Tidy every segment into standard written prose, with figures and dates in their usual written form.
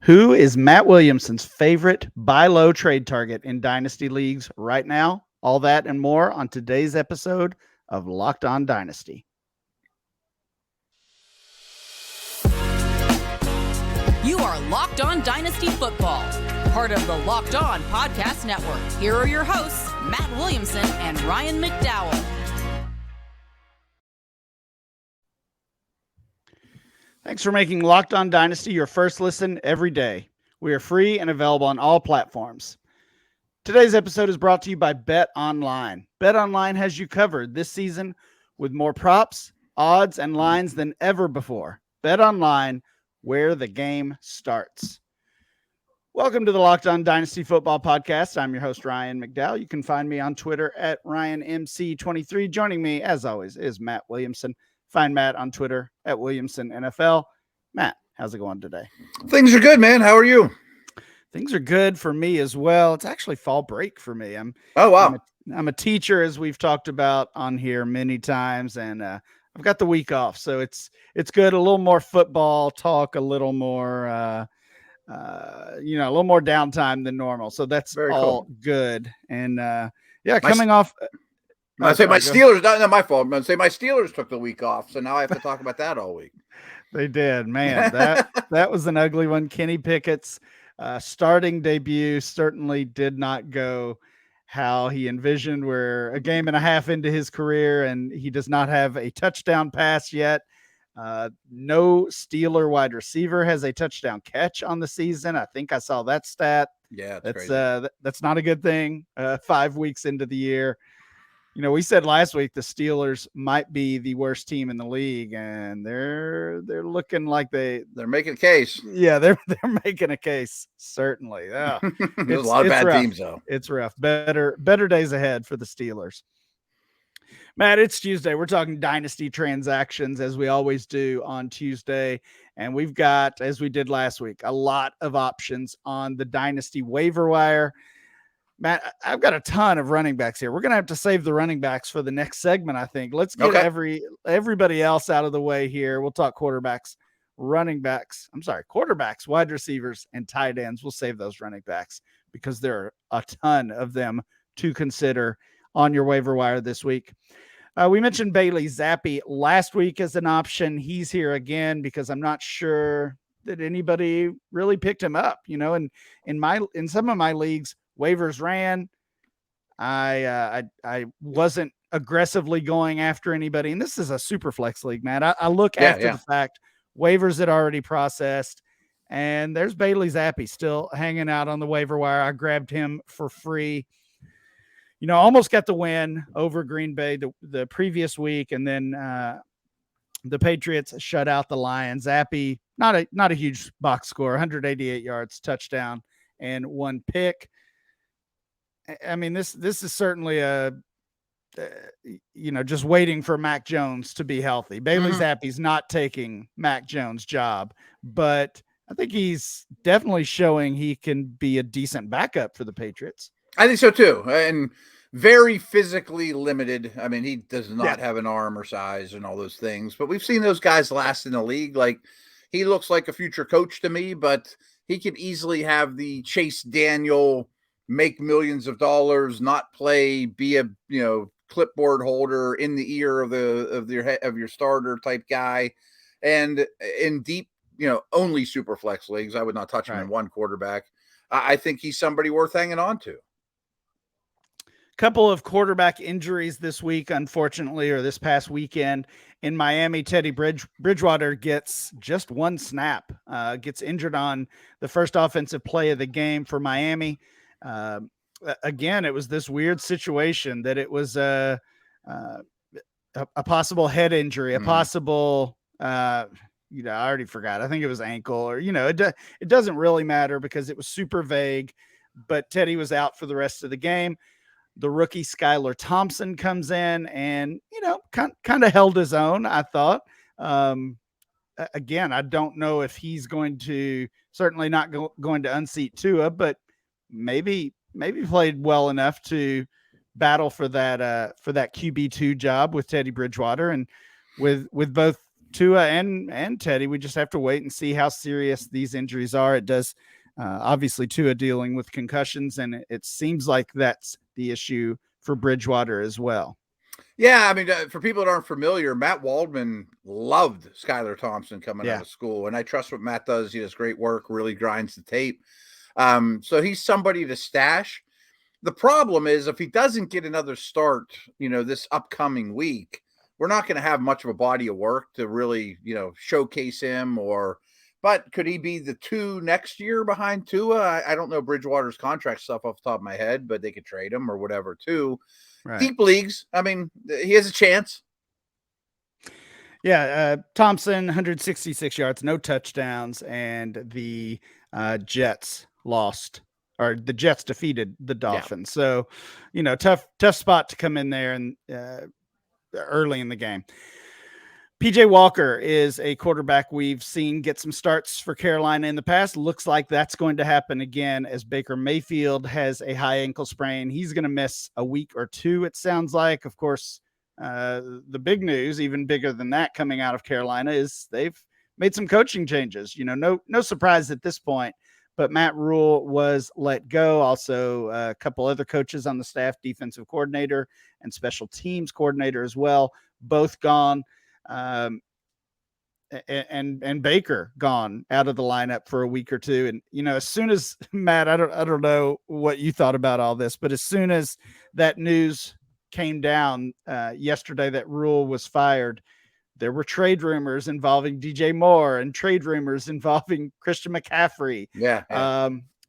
Who is Matt Williamson's favorite buy low trade target in Dynasty leagues right now? All that and more on today's episode of Locked On Dynasty. You are Locked On Dynasty Football, part of the Locked On Podcast Network. Here are your hosts, Matt Williamson and Ryan McDowell. Thanks for making Locked On Dynasty your first listen every day. We are free and available on all platforms. Today's episode is brought to you by Bet Online. Bet Online has you covered this season with more props, odds, and lines than ever before. Bet Online, where the game starts. Welcome to the Locked On Dynasty Football Podcast. I'm your host, Ryan McDowell. You can find me on Twitter at RyanMC23. Joining me, as always, is Matt Williamson. Find Matt on Twitter at Williamson NFL. Matt, how's it going today? Things are good, man. How are you? Things are good for me as well. It's actually fall break for me. I'm a teacher, as we've talked about on here many times, and I've got the week off, so it's good. A little more football talk, a little more, a little more downtime than normal. So that's very all cool. Good. And coming off. I say my Steelers, not my fault. I say my Steelers took the week off, so now I have to talk about that all week. They did, man. That was an ugly one. Kenny Pickett's starting debut certainly did not go how he envisioned. We're a game and a half into his career, and he does not have a touchdown pass yet. No Steeler wide receiver has a touchdown catch on the season. I think I saw that stat. Yeah, that's not a good thing. 5 weeks into the year. You know, we said last week the Steelers might be the worst team in the league, and they're looking like they're making a case. Yeah, they're making a case, certainly. There's a lot of bad teams, though. It's rough. Better days ahead for the Steelers. Matt, it's Tuesday. We're talking dynasty transactions, as we always do on Tuesday, and we've got, as we did last week, a lot of options on the dynasty waiver wire. Matt, I've got a ton of running backs here. We're going to have to save the running backs for the next segment, I think. Let's get everybody else out of the way here. We'll talk quarterbacks, wide receivers, and tight ends. We'll save those running backs because there are a ton of them to consider on your waiver wire this week. We mentioned Bailey Zappi last week as an option. He's here again because I'm not sure that anybody really picked him up. You know, and in some of my leagues, waivers ran. I wasn't aggressively going after anybody. And this is a super flex league, man. I look after the fact, waivers had already processed, and there's Bailey Zappi still hanging out on the waiver wire. I grabbed him for free. You know, almost got the win over Green Bay the previous week. And then the Patriots shut out the Lions. Zappi, not a huge box score, 188 yards, touchdown, and 1 pick. I mean, this is certainly just waiting for Mac Jones to be healthy. Bailey Zappi's not taking Mac Jones' job, but I think he's definitely showing he can be a decent backup for the Patriots. I think so too. And very physically limited. I mean, he does not have an arm or size and all those things, but we've seen those guys last in the league. Like, he looks like a future coach to me, but he could easily have the Chase Daniel make millions of dollars, not play, be a clipboard holder in the ear of your starter type guy, and in deep only super flex leagues, I would not touch him in one quarterback. I think he's somebody worth hanging on to. Couple of quarterback injuries this week, unfortunately, or this past weekend in Miami. Teddy Bridgewater gets just one snap, gets injured on the first offensive play of the game for Miami. Again, it was this weird situation that it was a possible head injury, a possible, I already forgot. I think it was ankle or, it doesn't really matter because it was super vague, but Teddy was out for the rest of the game. The rookie Skylar Thompson comes in and, kind of held his own, I thought. Again, I don't know if he's going to, certainly not going to unseat Tua, but maybe played well enough to battle for that QB2 job with Teddy Bridgewater. And with both Tua and Teddy, we just have to wait and see how serious these injuries are. It does obviously Tua dealing with concussions, and it seems like that's the issue for Bridgewater as well. Yeah, I mean, for people that aren't familiar, Matt Waldman loved Skylar Thompson coming out of school, and I trust what Matt does. He does great work, really grinds the tape. So he's somebody to stash. The problem is if he doesn't get another start, this upcoming week, we're not going to have much of a body of work to really, showcase him but could he be the 2 next year behind Tua? I don't know Bridgewater's contract stuff off the top of my head, but they could trade him or whatever too. Right. Deep leagues, I mean, he has a chance. Yeah, Thompson, 166 yards, no touchdowns, and the Jets defeated the Dolphins. Yeah. So, tough spot to come in there and early in the game. PJ Walker is a quarterback we've seen get some starts for Carolina in the past. Looks like that's going to happen again as Baker Mayfield has a high ankle sprain. He's going to miss a week or 2, it sounds like. Of course, the big news, even bigger than that coming out of Carolina, is they've made some coaching changes. No surprise at this point, but Matt Rule was let go. Also, a couple other coaches on the staff, defensive coordinator and special teams coordinator as well, both gone. And Baker gone out of the lineup for a week or 2. And, as soon as Matt, I don't know what you thought about all this, but as soon as that news came down yesterday that Rule was fired, there were trade rumors involving DJ Moore and trade rumors involving Christian McCaffrey. Yeah.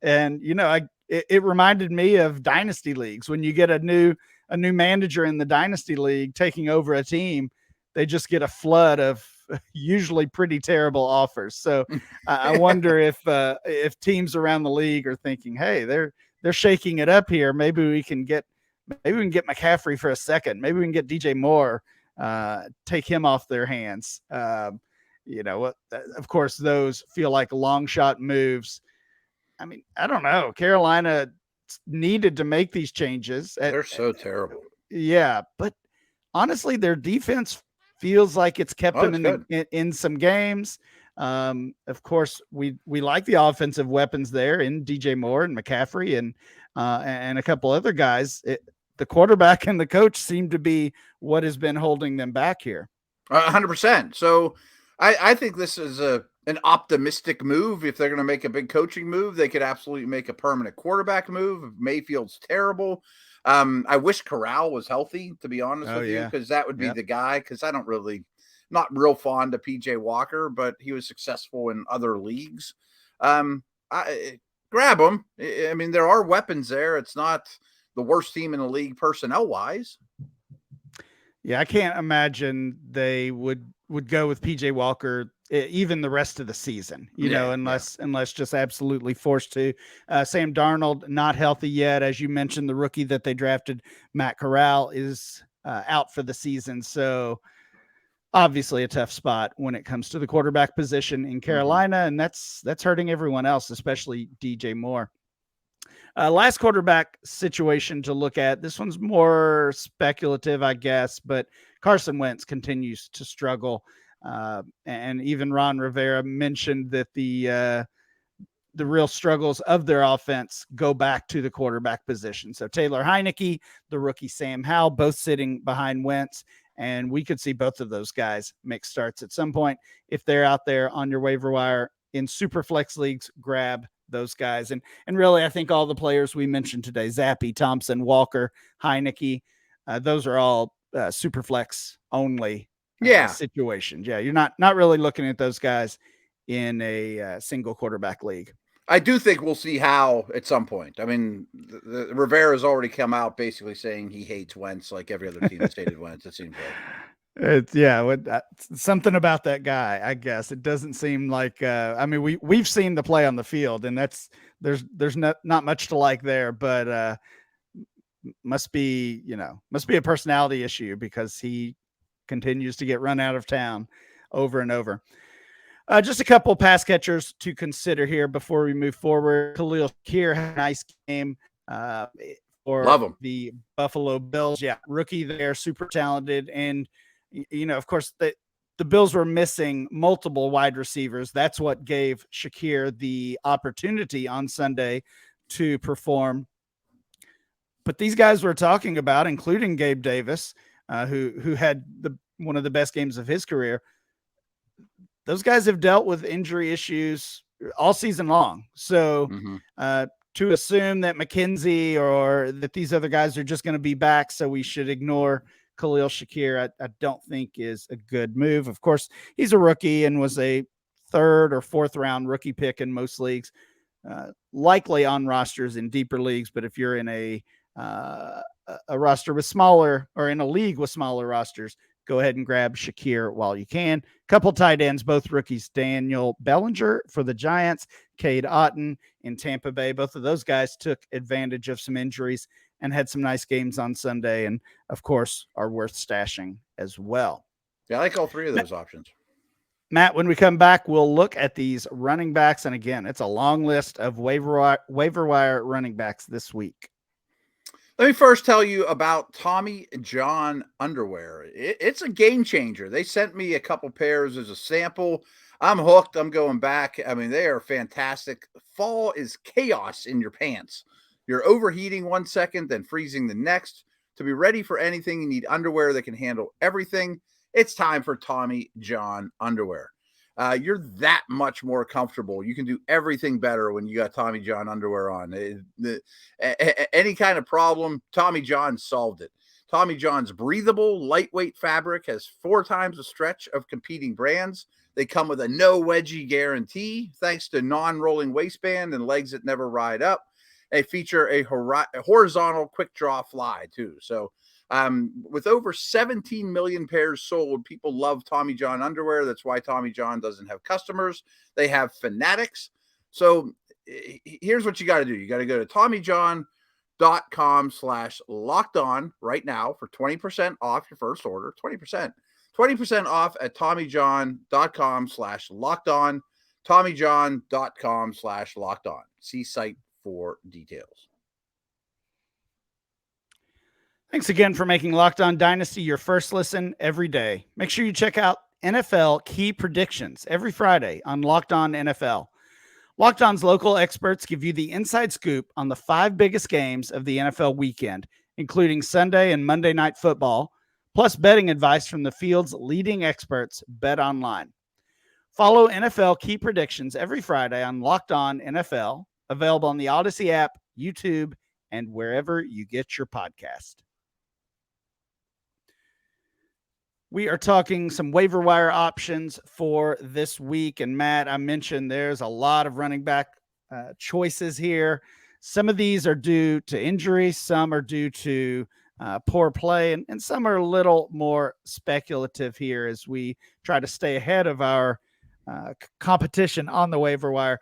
And, it reminded me of dynasty leagues. When you get a new manager in the dynasty league taking over a team, they just get a flood of usually pretty terrible offers. So I wonder if teams around the league are thinking, hey, they're shaking it up here. Maybe we can get McCaffrey for a second. Maybe we can get DJ Moore, take him off their hands. Of course, those feel like long shot moves. I mean, I don't know. Carolina needed to make these changes. They're so terrible. Yeah, but honestly, their defense feels like it's kept them in some games. Of course, we like the offensive weapons there in DJ Moore and McCaffrey and a couple other guys. The quarterback and the coach seem to be what has been holding them back here. 100%. So I think this is an optimistic move. If they're going to make a big coaching move, they could absolutely make a permanent quarterback move. Mayfield's terrible. I wish Corral was healthy, to be honest with you, because that would be the guy. Because not real fond of PJ Walker, but he was successful in other leagues. Grab him. I mean, there are weapons there. It's not the worst team in the league personnel wise. Yeah, I can't imagine they would go with PJ Walker even the rest of the season, unless just absolutely forced to. Sam Darnold, not healthy yet. As you mentioned, the rookie that they drafted, Matt Corral, is out for the season. So obviously a tough spot when it comes to the quarterback position in Carolina. And that's hurting everyone else, especially DJ Moore. Last quarterback situation to look at. This one's more speculative, I guess, but Carson Wentz continues to struggle. And even Ron Rivera mentioned that the real struggles of their offense go back to the quarterback position. So Taylor Heineke, the rookie Sam Howell, both sitting behind Wentz, and we could see both of those guys make starts at some point. If they're out there on your waiver wire in super flex leagues, grab those guys. And really, I think all the players we mentioned today, Zappe, Thompson, Walker, Heineke, those are all super flex only situations. Yeah, you're not really looking at those guys in a single quarterback league. I do think we'll see how at some point. I mean, the Rivera's already come out basically saying he hates Wentz like every other team that hated Wentz. It seems like. It's something about that guy, I guess. It doesn't seem like we've seen the play on the field, and there's not much to like there, but must be a personality issue because he continues to get run out of town over and over. Just a couple pass catchers to consider here before we move forward. Khalil Shakir had a nice game for the Buffalo Bills. Yeah, rookie there, super talented. And, of course, the Bills were missing multiple wide receivers. That's what gave Shakir the opportunity on Sunday to perform. But these guys we're talking about, including Gabe Davis, who had one of the best games of his career, those guys have dealt with injury issues all season long. So to assume that McKenzie or that these other guys are just going to be back, so we should ignore Khalil Shakir, I don't think is a good move. Of course, he's a rookie and was a 3rd or 4th round rookie pick in most leagues, likely on rosters in deeper leagues. But if you're in a roster with smaller, or in a league with smaller rosters, go ahead and grab Shakir while you can. Couple tight ends, both rookies, Daniel Bellinger for the Giants, Cade Otton in Tampa Bay. Both of those guys took advantage of some injuries and had some nice games on Sunday, and of course are worth stashing as well. Yeah, I like all 3 of those options. Matt, when we come back, we'll look at these running backs. And again, it's a long list of waiver wire running backs this week. Let me first tell you about Tommy John underwear. It's a game changer. They sent me a couple pairs as a sample. I'm hooked. I'm going back. I mean, they are fantastic. Fall is chaos in your pants. You're overheating 1 second, then freezing the next. To be ready for anything, you need underwear that can handle everything. It's time for Tommy John underwear. You're that much more comfortable. You can do everything better when you got Tommy John underwear on. Any kind of problem, Tommy John solved it. Tommy John's breathable, lightweight fabric has 4 times the stretch of competing brands. They come with a no wedgie guarantee, thanks to non-rolling waistband and legs that never ride up. They feature a horizontal quick draw fly too. So with over 17 million pairs sold, people love Tommy John underwear. That's why Tommy John doesn't have customers. They have fanatics. So here's what you got to do. You got to go to TommyJohn.com/lockedon right now for 20% off your first order. 20% off at TommyJohn.com/lockedon. TommyJohn.com/lockedon. See site for details. Thanks again for making Locked On Dynasty your first listen every day. Make sure you check out NFL Key Predictions every Friday on Locked On NFL. Locked On's local experts give you the inside scoop on the 5 biggest games of the NFL weekend, including Sunday and Monday Night Football, plus betting advice from the field's leading experts, Bet Online. Follow NFL Key Predictions every Friday on Locked On NFL, available on the Odyssey app, YouTube, and wherever you get your podcast. We are talking some waiver wire options for this week. And Matt, I mentioned there's a lot of running back choices here. Some of these are due to injury. Some are due to poor play. And some are a little more speculative here as we try to stay ahead of our competition on the waiver wire.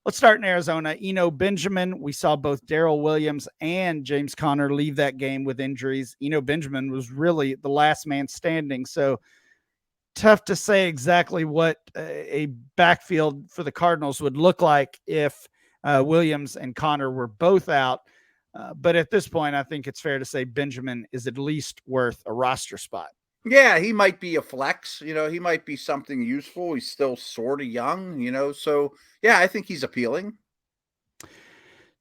Let's start in Arizona. Eno Benjamin. We saw both Darrell Williams and James Conner leave that game with injuries. Eno Benjamin was really the last man standing. So tough to say exactly what a backfield for the Cardinals would look like if Williams and Conner were both out. But at this point, I think it's fair to say Benjamin is at least worth a roster spot. Yeah, he might be a flex. He might be something useful. He's still sort of young, so yeah, I think he's appealing.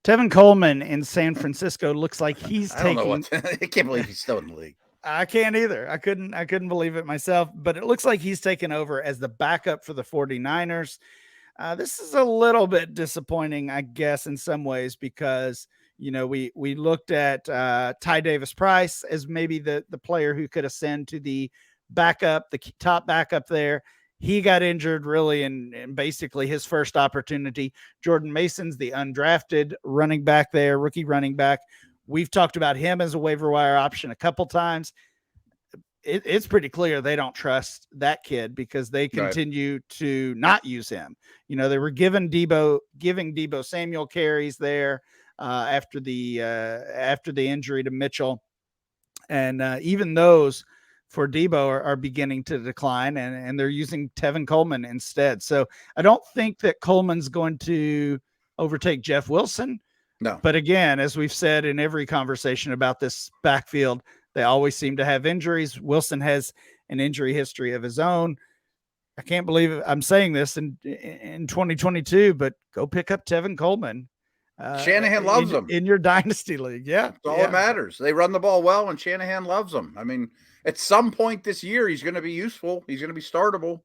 Tevin Coleman in San Francisco looks like he's taking. I can't believe he's still in the league. I can't either. I couldn't believe it myself, but it looks like he's taken over as the backup for the 49ers. This is a little bit disappointing, I guess, in some ways, because we looked at Ty Davis Price as maybe the player who could ascend to the backup, the top backup there. He got injured really in basically his first opportunity. Jordan Mason's the undrafted running back there, rookie running back. We've talked about him as a waiver wire option a couple times. It's pretty clear they don't trust that kid because they continue to not use him. They were giving Deebo Samuel carries there after the injury to Mitchell. And even those for Deebo are beginning to decline, and they're using Tevin Coleman instead. So I don't think that Coleman's going to overtake Jeff Wilson. No. But again, as we've said in every conversation about this backfield, they always seem to have injuries. Wilson has an injury history of his own. I can't believe I'm saying this in 2022, but go pick up Tevin Coleman. Shanahan loves him in your dynasty league. Yeah. That's all that matters. They run the ball well, and Shanahan loves them. I mean, at some point this year, he's going to be useful. He's going to be startable.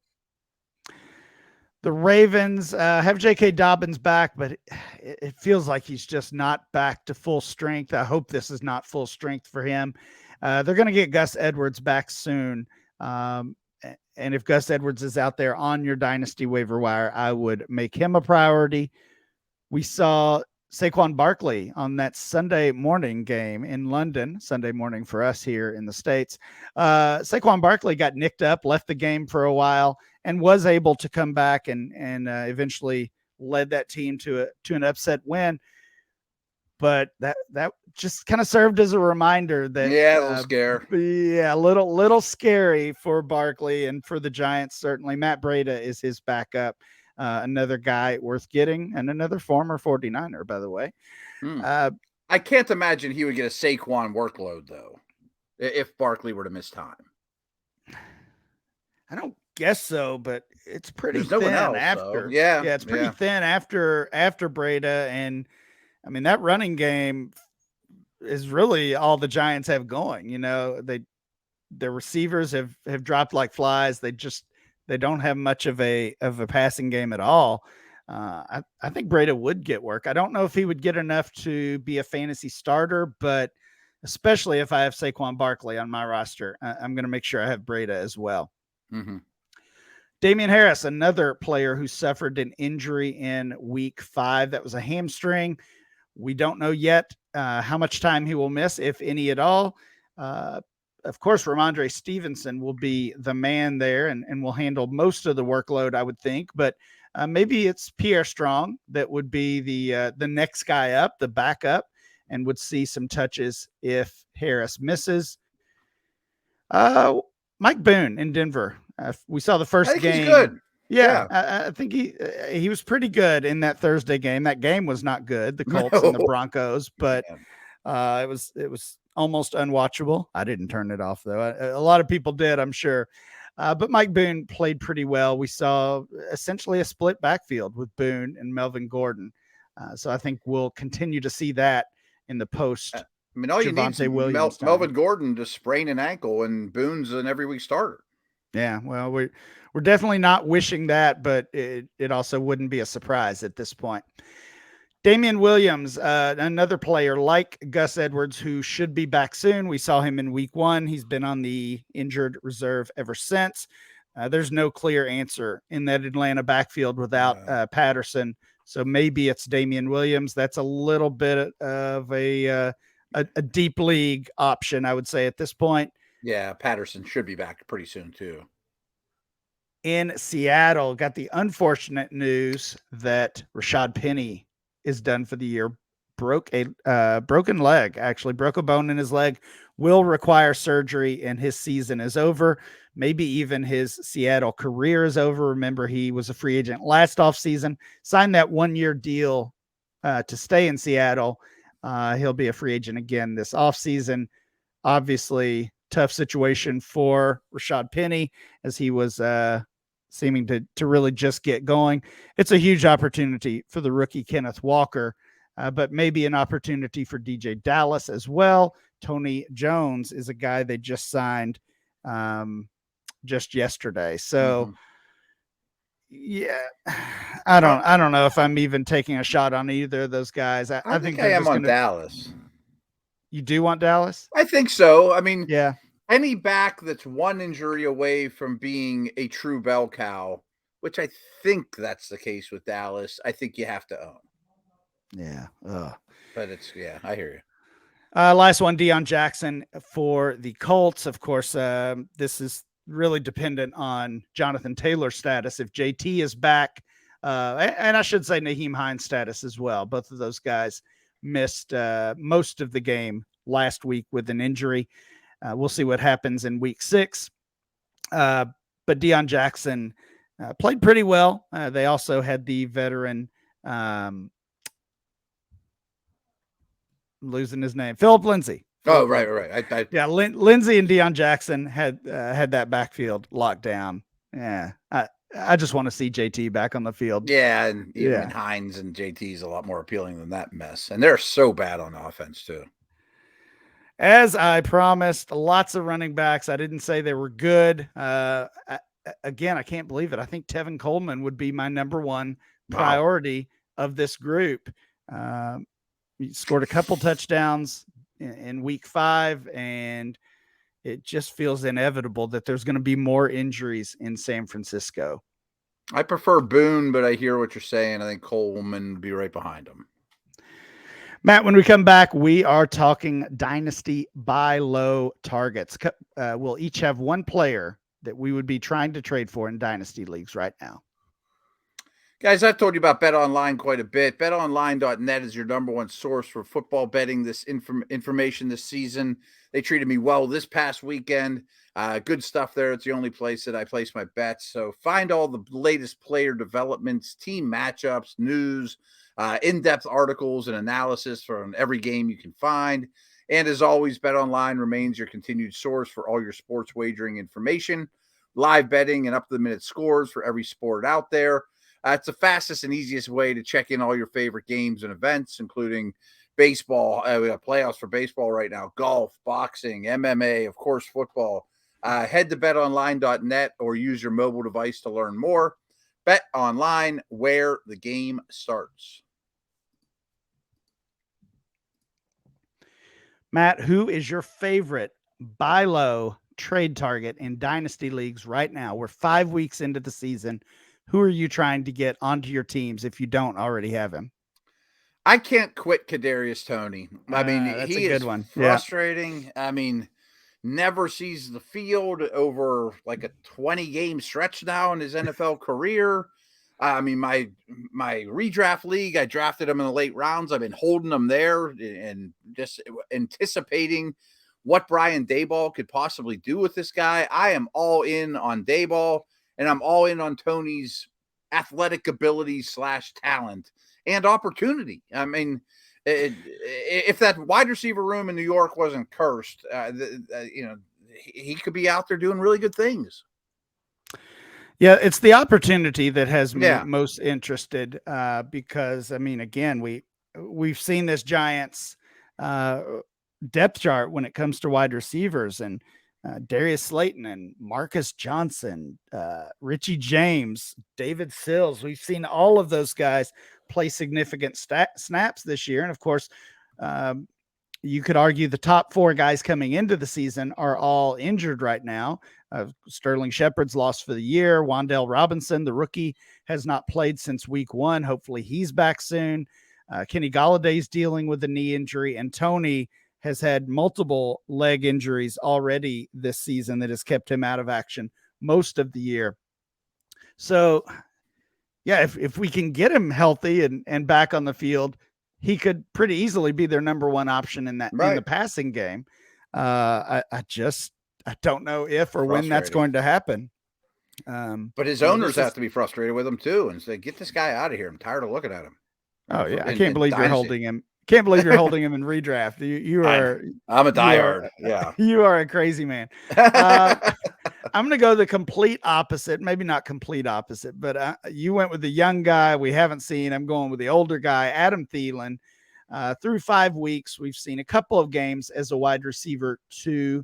The Ravens have J.K. Dobbins back, but it feels like he's just not back to full strength. I hope this is not full strength for him. They're going to get Gus Edwards back soon. And if Gus Edwards is out there on your dynasty waiver wire, I would make him a priority. We saw Saquon Barkley on that Sunday morning game in London, Sunday morning for us here in the States. Saquon Barkley got nicked up, left the game for a while, and was able to come back and eventually led that team to an upset win. But that just kind of served as a reminder that a little scare. Yeah, a little scary for Barkley and for the Giants. Certainly, Matt Breida is his backup. Another guy worth getting, and another former 49er, by the way. I can't imagine he would get a Saquon workload, though, if Barkley were to miss time. I don't guess so, but it's pretty There's thin no one else, after. So. Yeah, it's pretty thin after Breida. And, I mean, that running game is really all the Giants have going. You know, their receivers have dropped like flies. They don't have much of a passing game at all. I think Breida would get work. I don't know if he would get enough to be a fantasy starter, but especially if I have Saquon Barkley on my roster, I'm going to make sure I have Breida as well. Mm-hmm. Damien Harris, another player who suffered an injury in week 5. That was a hamstring. We don't know yet how much time he will miss, if any at all. Of course, Ramondre Stevenson will be the man there and will handle most of the workload, I would think. But maybe it's Pierre Strong that would be the next guy up, the backup, and would see some touches if Harris misses. Mike Boone in Denver. We saw the first game. He's good. Yeah. I think he was pretty good in that Thursday game. That game was not good, the Colts and the Broncos, but it was almost unwatchable. I didn't turn it off, though. A lot of people did, I'm sure. But Mike Boone played pretty well. We saw essentially a split backfield with Boone and Melvin Gordon. So I think we'll continue to see that in the post. I mean, all you need is Melvin Gordon to sprain an ankle, and Boone's an every week starter. Yeah, well, we're definitely not wishing that, but it also wouldn't be a surprise at this point. Damien Williams, another player like Gus Edwards, who should be back soon. We saw him in week 1. He's been on the injured reserve ever since. There's no clear answer in that Atlanta backfield without Patterson. So maybe it's Damien Williams. That's a little bit of a deep league option, I would say, at this point. Yeah, Patterson should be back pretty soon, too. In Seattle, got the unfortunate news that Rashad Penny is done for the year. Broke a broken leg, actually broke a bone in his leg, will require surgery, and his season is over. Maybe even his Seattle career is over. Remember, he was a free agent last offseason, signed that 1-year deal to stay in Seattle. He'll be a free agent again this offseason. Obviously, tough situation for Rashad Penny as he was seeming to really just get going. It's a huge opportunity for the rookie Kenneth Walker, but maybe an opportunity for DJ Dallas as well. Tony Jones is a guy they just signed just yesterday. So yeah, I don't know if I'm even taking a shot on either of those guys. I think I am on Dallas. You do want Dallas? I think so. I mean, yeah. Any back that's one injury away from being a true bell cow, which I think that's the case with Dallas, I think you have to own. Yeah. But I hear you. Last one, Deion Jackson for the Colts. Of course, this is really dependent on Jonathan Taylor's status. If JT is back, and I should say Naheem Hines' status as well. Both of those guys missed most of the game last week with an injury. We'll see what happens in week 6. But Deion Jackson played pretty well. They also had the veteran, losing his name, Philip Lindsay. Oh, right. Lindsay and Deion Jackson had that backfield locked down. Yeah. I just want to see JT back on the field. Yeah, and even Hines and JT is a lot more appealing than that mess. And they're so bad on offense, too. As I promised, lots of running backs. I didn't say they were good. Again, I can't believe it. I think Tevin Coleman would be my number one priority of this group. He scored a couple touchdowns in week 5, and it just feels inevitable that there's going to be more injuries in San Francisco. I prefer Boone, but I hear what you're saying. I think Coleman would be right behind him. Matt, when we come back, we are talking dynasty buy low targets. We'll each have one player that we would be trying to trade for in dynasty leagues right now. Guys, I've told you about BetOnline quite a bit. BetOnline.net is your number one source for football betting. This information this season. They treated me well this past weekend. Good stuff there. It's the only place that I place my bets. So find all the latest player developments, team matchups, news, in-depth articles and analysis from every game you can find. And as always, BetOnline remains your continued source for all your sports wagering information, live betting, and up-to-the-minute scores for every sport out there. It's the fastest and easiest way to check in all your favorite games and events, including baseball. We got playoffs for baseball right now, golf, boxing, MMA, of course, football. Head to betonline.net or use your mobile device to learn more. Bet Online, where the game starts. Matt, who is your favorite buy low trade target in dynasty leagues right now? We're 5 weeks into the season. Who are you trying to get onto your teams if you don't already have him? I can't quit Kadarius Toney. I mean, he is frustrating. Yeah. I mean, never sees the field over like a 20-game stretch now in his NFL career. I mean, my redraft league, I drafted him in the late rounds. I've been holding him there and just anticipating what Brian Daboll could possibly do with this guy. I am all in on Daboll, and I'm all in on Toney's athletic ability / talent and opportunity. I mean, if that wide receiver room in New York wasn't cursed, he could be out there doing really good things. Yeah, it's the opportunity that has me most interested because, I mean, again, we've seen this Giants depth chart when it comes to wide receivers, and Darius Slayton and Marcus Johnson, Richie James, David Sills. We've seen all of those guys play significant snaps this year. And of course, you could argue the top 4 guys coming into the season are all injured right now. Sterling Shepard's lost for the year. Wan'Dale Robinson, the rookie, has not played since week 1. Hopefully he's back soon. Kenny Galladay's dealing with a knee injury, and Toney has had multiple leg injuries already this season that has kept him out of action most of the year. So, yeah, if we can get him healthy and back on the field, he could pretty easily be their number one option in that in the passing game. I don't know if or when that's going to happen. But his owners have to be frustrated with him too and say, "Get this guy out of here. I'm tired of looking at him." Oh yeah, I can't believe you're holding him. Can't believe you're holding him in redraft. You are. I'm a diehard. Yeah, you are a crazy man. I'm going to go the complete opposite. Maybe not complete opposite, but you went with the young guy we haven't seen. I'm going with the older guy, Adam Thielen. Through 5 weeks, we've seen a couple of games as a wide receiver 2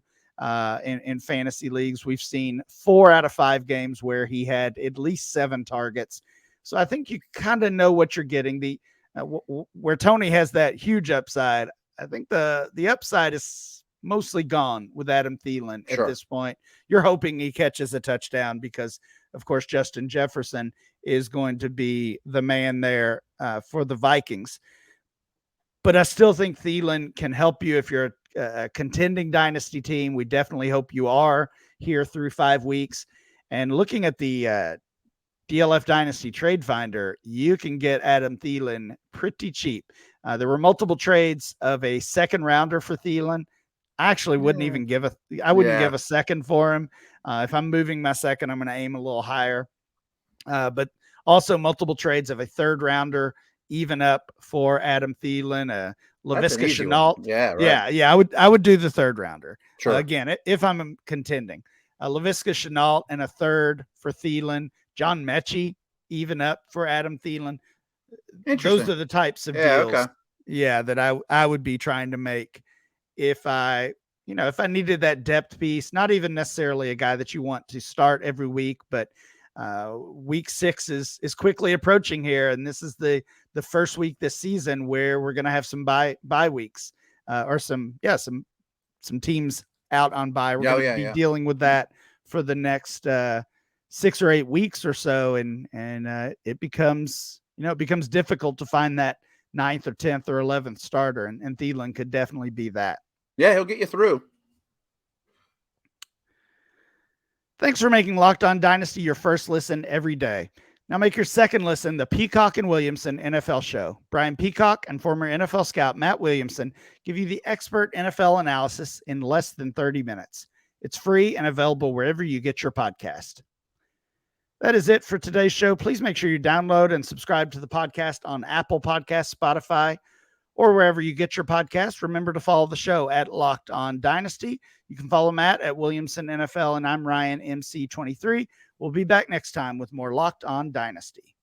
in fantasy leagues. We've seen 4 out of 5 games where he had at least 7 targets. So I think you kind of know what you're getting. Where Toney has that huge upside, I think the upside is mostly gone with Adam Thielen at this point. You're hoping he catches a touchdown because, of course, Justin Jefferson is going to be the man there for the Vikings. But I still think Thielen can help you if you're a contending dynasty team. We definitely hope you are here through 5 weeks. And looking at the DLF Dynasty Trade Finder, you can get Adam Thielen pretty cheap. There were multiple trades of a second rounder for Thielen. I actually wouldn't even give give a second for him. If I'm moving my second, I'm going to aim a little higher. But also multiple trades of a third rounder, even up for Adam Thielen, Laviska Shenault. Yeah. I would do the third rounder. Again, if I'm contending, Laviska Shenault and a third for Thielen. John Mechie, even up for Adam Thielen. Interesting. Those are the types of deals, okay. that I would be trying to make if I needed that depth piece. Not even necessarily a guy that you want to start every week, but week 6 is quickly approaching here, and this is the first week this season where we're going to have some bye weeks, or some teams out on bye. We're going to be dealing with that for the next 6 or 8 weeks or so, and it becomes difficult to find that 9th or 10th or 11th starter, and Thielen could definitely be that. Yeah, he'll get you through. Thanks for making Locked On Dynasty your first listen every day. Now make your second listen the Peacock and Williamson NFL Show. Brian Peacock and former NFL scout Matt Williamson give you the expert NFL analysis in less than 30 minutes. It's free and available wherever you get your podcast. That is it for today's show. Please make sure you download and subscribe to the podcast on Apple Podcasts, Spotify, or wherever you get your podcast. Remember to follow the show at Locked On Dynasty. You can follow Matt at Williamson NFL, and I'm Ryan MC23. We'll be back next time with more Locked On Dynasty.